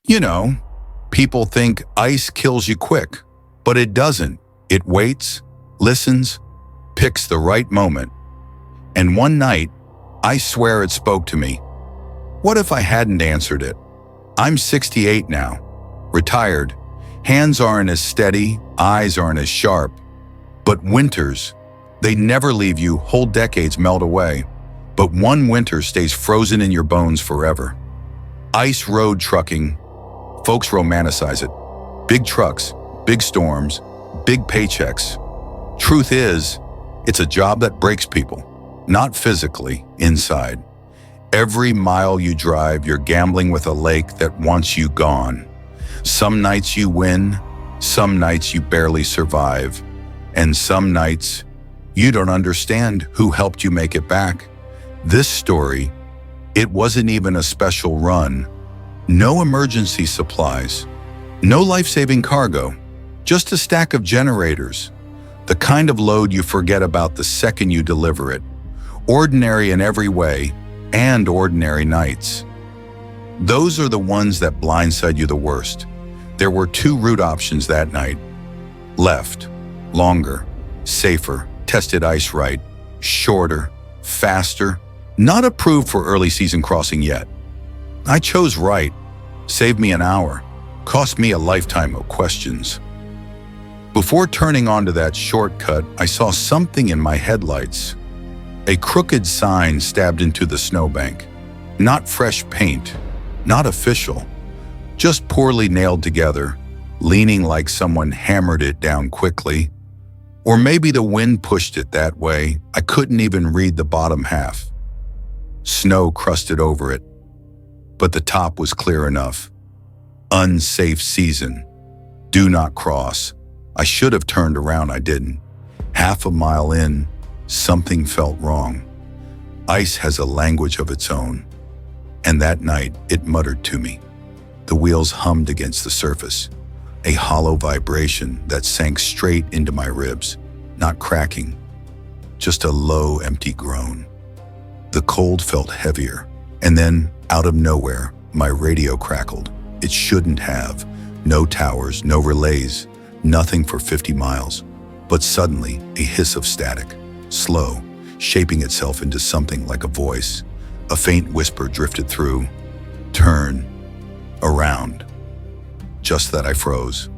You know, people think ice kills you quick, but it doesn't. It waits, listens, picks the right moment. And one night, I swear it spoke to me. What if I hadn't answered it? I'm 68 now, retired. Hands aren't as steady, eyes aren't as sharp. But winters, they never leave you, whole decades melt away. But one winter stays frozen in your bones forever. Ice road trucking, folks romanticize it. Big trucks, big storms, big paychecks. Truth is, it's a job that breaks people, not physically, inside. Every mile you drive, you're gambling with a lake that wants you gone. Some nights you win, some nights you barely survive, and some nights you don't understand who helped you make it back. This story, it wasn't even a special run. No emergency supplies, no life-saving cargo, just a stack of generators, the kind of load you forget about the second you deliver it. Ordinary in every way, and ordinary nights. Those are the ones that blindside you the worst. There were two route options that night. Left, longer, safer, tested ice right, shorter, faster, not approved for early season crossing yet. I chose right, saved me an hour, cost me a lifetime of questions. Before turning onto that shortcut, I saw something in my headlights. A crooked sign stabbed into the snowbank. Not fresh paint, not official, just poorly nailed together, leaning like someone hammered it down quickly. Or maybe the wind pushed it that way. I couldn't even read the bottom half. Snow crusted over it, but the top was clear enough. Unsafe season. Do not cross. I should have turned around, I didn't. Half a mile in, something felt wrong. Ice has a language of its own, and that night it muttered to me. The wheels hummed against the surface, a hollow vibration that sank straight into my ribs, not cracking, just a low, empty groan. The cold felt heavier, and then, out of nowhere, my radio crackled. It shouldn't have. No towers, no relays, nothing for 50 miles. But suddenly, a hiss of static. Slow, shaping itself into something like a voice. A faint whisper drifted through. Turn around. Just that I froze.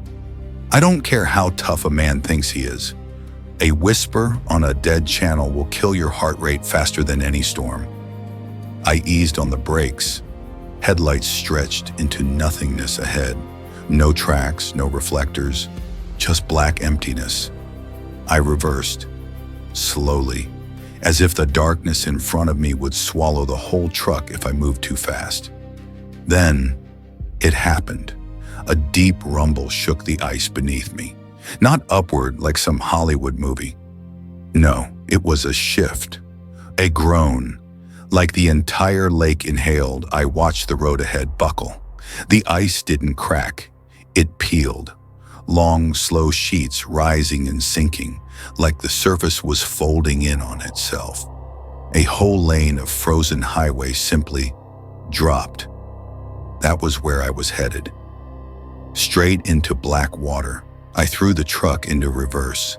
I don't care how tough a man thinks he is. A whisper on a dead channel will kill your heart rate faster than any storm. I eased on the brakes. Headlights stretched into nothingness ahead. No tracks, no reflectors, just black emptiness. I reversed. Slowly, as if the darkness in front of me would swallow the whole truck if I moved too fast. Then, it happened. A deep rumble shook the ice beneath me. Not upward like some Hollywood movie. No, it was a shift. A groan. Like the entire lake inhaled, I watched the road ahead buckle. The ice didn't crack. It peeled. Long, slow sheets rising and sinking, like the surface was folding in on itself. A whole lane of frozen highway simply dropped. That was where I was headed. Straight into black water. I threw the truck into reverse.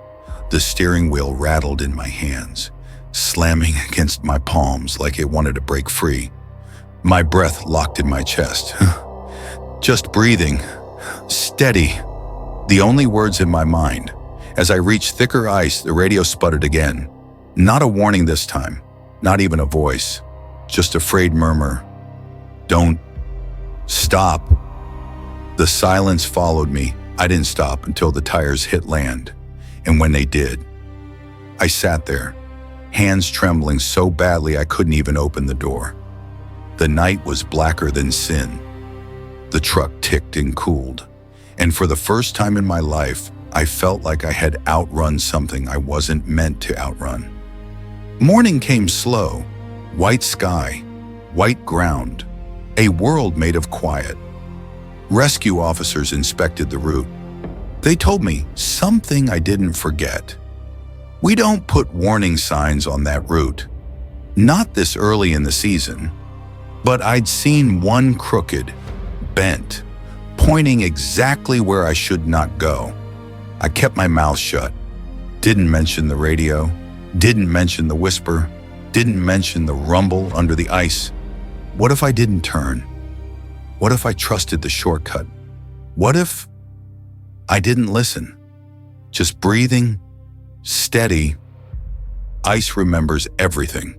The steering wheel rattled in my hands, slamming against my palms like it wanted to break free. My breath locked in my chest. Just breathing. Steady. The only words in my mind. As I reached thicker ice, the radio sputtered again. Not a warning this time. Not even a voice. Just a frayed murmur. Don't stop. The silence followed me. I didn't stop until the tires hit land. And when they did, I sat there, hands trembling so badly I couldn't even open the door. The night was blacker than sin. The truck ticked and cooled. And for the first time in my life, I felt like I had outrun something I wasn't meant to outrun. Morning came slow. White sky, white ground, a world made of quiet. Rescue officers inspected the route. They told me something I didn't forget. We don't put warning signs on that route. Not this early in the season. But I'd seen one crooked, bent, pointing exactly where I should not go. I kept my mouth shut, didn't mention the radio, didn't mention the whisper, didn't mention the rumble under the ice. What if I didn't turn? What if I trusted the shortcut? What if I didn't listen? Just breathing, steady. Ice remembers everything.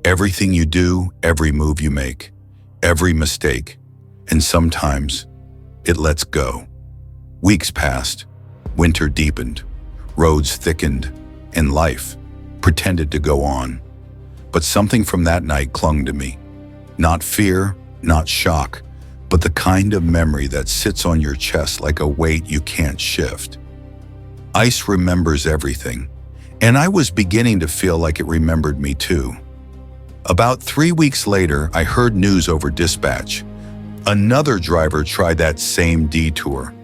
Everything you do, every move you make, every mistake. And sometimes it lets go. Weeks passed, winter deepened, roads thickened, and life pretended to go on. But something from that night clung to me. Not fear, not shock, but the kind of memory that sits on your chest like a weight you can't shift. Ice remembers everything, and I was beginning to feel like it remembered me too. About 3 weeks later, I heard news over dispatch. Another driver tried that same detour.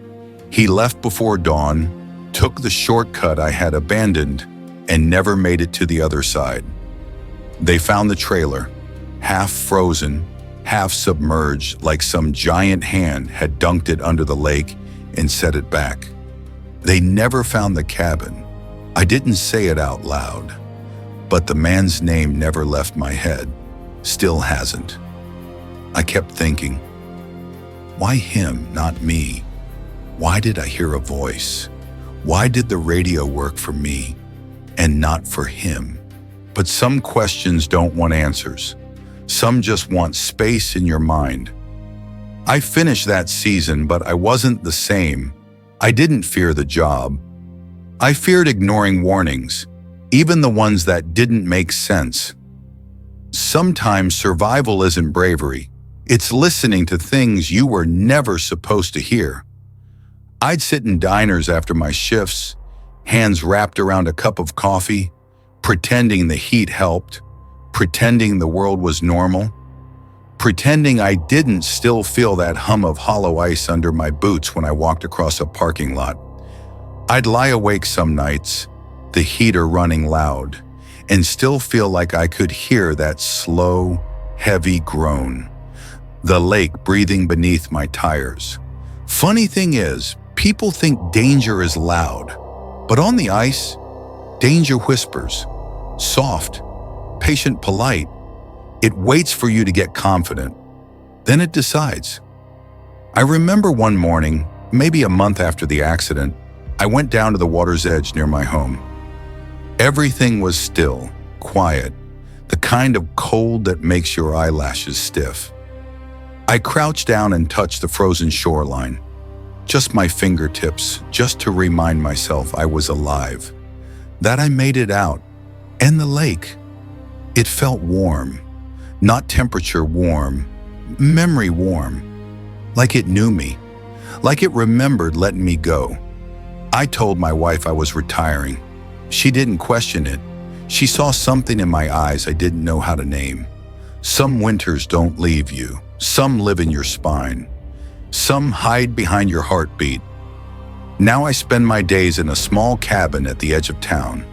He left before dawn, took the shortcut I had abandoned, and never made it to the other side. They found the trailer, half frozen, half submerged, like some giant hand had dunked it under the lake and set it back. They never found the cabin. I didn't say it out loud, but the man's name never left my head, still hasn't. I kept thinking, why him, not me? Why did I hear a voice? Why did the radio work for me and not for him? But some questions don't want answers. Some just want space in your mind. I finished that season, but I wasn't the same. I didn't fear the job. I feared ignoring warnings, even the ones that didn't make sense. Sometimes survival isn't bravery. It's listening to things you were never supposed to hear. I'd sit in diners after my shifts, hands wrapped around a cup of coffee, pretending the heat helped, pretending the world was normal, pretending I didn't still feel that hum of hollow ice under my boots when I walked across a parking lot. I'd lie awake some nights, the heater running loud, and still feel like I could hear that slow, heavy groan, the lake breathing beneath my tires. Funny thing is, people think danger is loud, but on the ice, danger whispers, soft, patient, polite. It waits for you to get confident. Then it decides. I remember one morning, maybe a month after the accident, I went down to the water's edge near my home. Everything was still, quiet, the kind of cold that makes your eyelashes stiff. I crouched down and touched the frozen shoreline, just my fingertips, just to remind myself I was alive, that I made it out. And the lake, it felt warm, not temperature warm, memory warm, like it knew me, like it remembered letting me go. I told my wife I was retiring. She didn't question it. She saw something in my eyes I didn't know how to name. Some winters don't leave you. Some live in your spine. Some hide behind your heartbeat. Now I spend my days in a small cabin at the edge of town,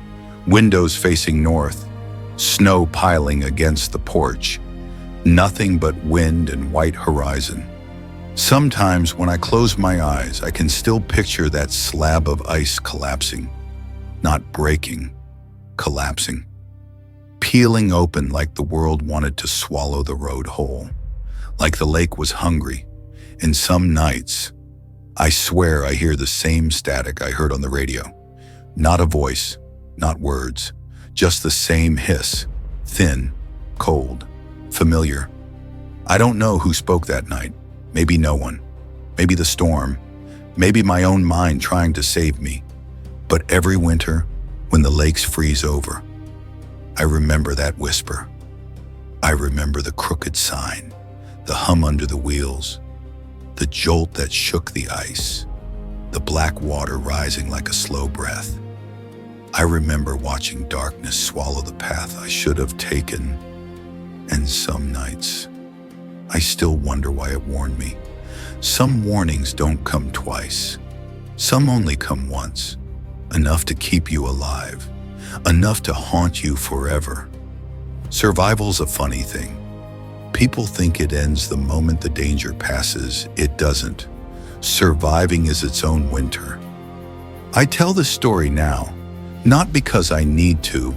windows facing north, snow piling against the porch, nothing but wind and white horizon. Sometimes when I close my eyes, I can still picture that slab of ice collapsing, not breaking, collapsing, peeling open like the world wanted to swallow the road whole, like the lake was hungry. And some nights, I swear I hear the same static I heard on the radio. Not a voice, not words, just the same hiss, thin, cold, familiar. I don't know who spoke that night. Maybe no one. Maybe the storm. Maybe my own mind trying to save me. But every winter, when the lakes freeze over, I remember that whisper. I remember the crooked sign, the hum under the wheels, the jolt that shook the ice, the black water rising like a slow breath. I remember watching darkness swallow the path I should have taken, and some nights, I still wonder why it warned me. Some warnings don't come twice. Some only come once, enough to keep you alive, enough to haunt you forever. Survival's a funny thing. People think it ends the moment the danger passes. It doesn't. Surviving is its own winter. I tell this story now, not because I need to,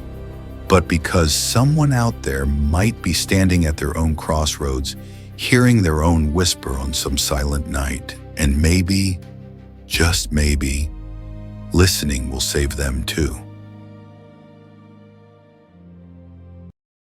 but because someone out there might be standing at their own crossroads, hearing their own whisper on some silent night, and maybe, just maybe, listening will save them too.